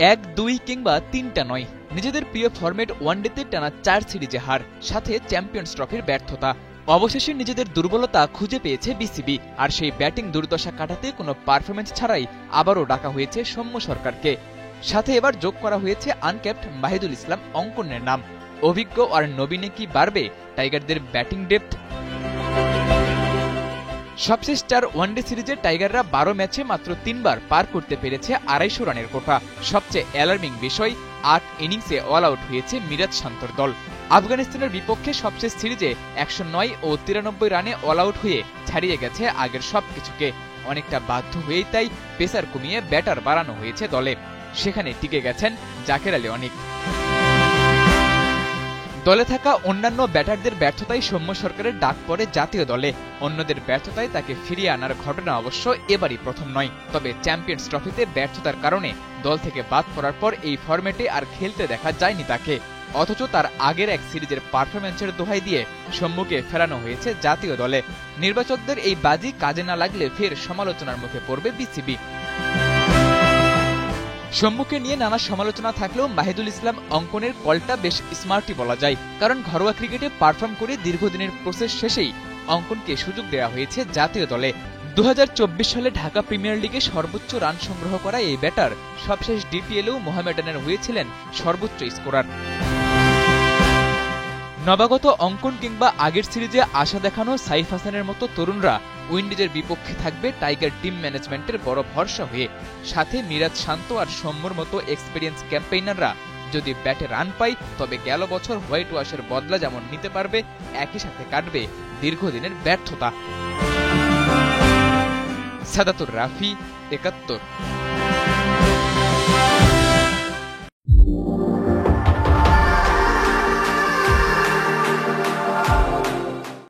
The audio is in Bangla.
1-2 কিংবা 3টা নয়, নিজেদের প্রিয় ফরম্যাট ওয়ানডেতে টানা 4 সিরিজে হার, সাথে চ্যাম্পিয়ন্স ট্রফির ব্যর্থতা। অবশেষে নিজেদের দুর্বলতা খুঁজে পেয়েছে বিসিবি, আর সেই ব্যাটিং দুর্দশা কাটাতে কোনো পারফরম্যান্স ছাড়াই আবারও ডাকা হয়েছে সৌম্য সরকারকে। সাথে এবার যোগ করা হয়েছে আনক্যাপ্ট মাহিদুল ইসলাম অঙ্কনের নাম। অভিজ্ঞ আর নবীনে কি বাড়বে টাইগারদের ব্যাটিং ডেপথ? সবশেষ 4 ওয়ানডে সিরিজে টাইগাররা 12 ম্যাচে মাত্র 3বার পার করতে পেরেছে 250 রানের কোটা। সবচেয়ে অ্যালার্মিং বিষয়, 8 ইনিংসে অল আউট হয়েছে মিরাজ শান্তর দল। আফগানিস্তানের বিপক্ষে সবশেষ সিরিজে 109 ও 93 রানে অল আউট হয়ে ছাড়িয়ে গেছে আগের সবকিছুকে। অনেকটা বাধ্য হয়েই তাই পেসার কমিয়ে ব্যাটার বাড়ানো হয়েছে দলে। সেখানে টিকে গেছেন জাকের আলী অনিক। দলে থাকা অন্যান্য ব্যাটারদের ব্যর্থতায় সৌম্য সরকারের ডাক পড়ে জাতীয় দলে। অন্যদের ব্যর্থতায় তাকে ফিরিয়ে আনার ঘটনা অবশ্য এবারই প্রথম নয়। তবে চ্যাম্পিয়ন্স ট্রফিতে ব্যর্থতার কারণে দল থেকে বাদ পড়ার পর এই ফরম্যাটে আর খেলতে দেখা যায়নি তাকে। অথচ তার আগের এক সিরিজের পারফরম্যান্সের দোহাই দিয়ে সৌম্যকে ফেরানো হয়েছে জাতীয় দলে। নির্বাচকদের এই বাজি কাজে না লাগলে ফের সমালোচনার মুখে পড়বে বিসিবি। সৌম্যকে নিয়ে নানা সমালোচনা থাকলেও মাহিদুল ইসলাম অঙ্কনের কলটা বেশ স্মার্টই বলা যায়। কারণ ঘরোয়া ক্রিকেটে পারফর্ম করে দীর্ঘদিনের প্রসেস শেষেই অঙ্কনকে সুযোগ দেওয়া হয়েছে জাতীয় দলে। 2024 সালে ঢাকা প্রিমিয়ার লিগে সর্বোচ্চ রান সংগ্রহ করা এই ব্যাটার সবশেষ ডিপিএলেও মোহামেডানের হয়েছিলেন সর্বোচ্চ স্কোরার। নবাগত অঙ্কন কিংবা আগের সিরিজে আশা দেখানো সাইফ হাসানের মতো তরুণরা উইন্ডিজের বিপক্ষে থাকবে টাইগার টিম ম্যানেজমেন্টের বড় ভরসা হয়ে। সাথে মিরাজ শান্ত আর সৌম্যর মতো এক্সপেরিয়েন্স ক্যাম্পেইনাররা যদি ব্যাটে রান পায়, তবে গেল বছর হোয়াইট ওয়াশের বদলা যেমন নিতে পারবে, একই সাথে কাটবে দীর্ঘদিনের ব্যর্থতা। সাদাতুর রাফি, 71।